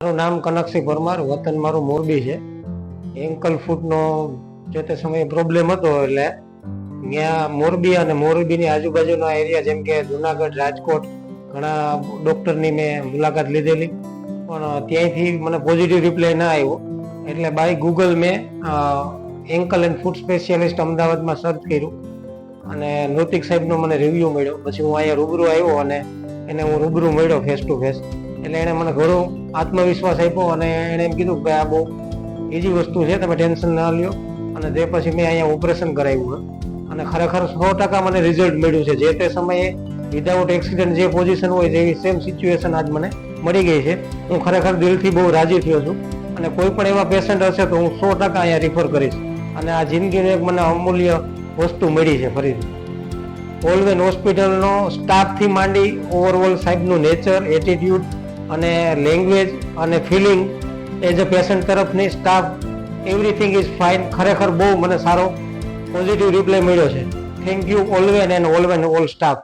મારું નામ કનકસિંહ પરમાર, વતન મારું મોરબી છે. એન્કલ ફૂટનો જે તે સમયે પ્રોબ્લેમ હતો એટલે ત્યાં મોરબી અને મોરબીની આજુબાજુના એરિયા જેમ કે જુનાગઢ, રાજકોટ ઘણા ડૉક્ટરની મેં મુલાકાત લીધેલી, પણ ત્યાંથી મને પોઝિટિવ રિપ્લાય ના આવ્યો. એટલે બાય ગૂગલ મેં એન્કલ એન્ડ ફૂટ સ્પેશિયાલિસ્ટ અમદાવાદમાં સર્ચ કર્યું અને નૃતિક સાહેબનો મને રિવ્યૂ મળ્યો. પછી હું અહીંયા રૂબરૂ આવ્યો અને એને હું રૂબરૂ મળ્યો ફેસ ટુ ફેસ. એટલે એણે મને ઘણો આત્મવિશ્વાસ આપ્યો અને એણે એમ કીધું કે આ બહુ ઇઝી વસ્તુ છે, તમે ટેન્શન ના લ્યો. અને તે પછી મેં અહીંયા ઓપરેશન કરાવ્યું અને ખરેખર 100% મને રિઝલ્ટ મળ્યું છે. જે તે સમયે વિધાઉટ એક્સિડન્ટ જે પોઝિશન હોય તેવી સેમ સિચ્યુએશન આજ મને મળી ગઈ છે. હું ખરેખર દિલથી બહુ રાજી થયો છું અને કોઈ પણ એવા પેશન્ટ હશે તો હું 100% અહીંયા રિફર કરીશ. અને આ જિંદગીની એક મને અમૂલ્ય વસ્તુ મળી છે ફરીથી. ઓલવેન હોસ્પિટલનો સ્ટાફથી માંડી ઓવરઓલ સાહેબનું નેચર, એટીટ્યુડ અને લેંગ્વેજ અને ફિલિંગ એઝ અ પેશન્ટ તરફની સ્ટાફ, એવરીથિંગ ઇઝ ફાઇન. ખરેખર બહુ મને સારો પોઝિટિવ રિપ્લાય મળ્યો છે. થેન્ક યુ ઓલવેન એન્ડ ઓલવેન ઓલ સ્ટાફ.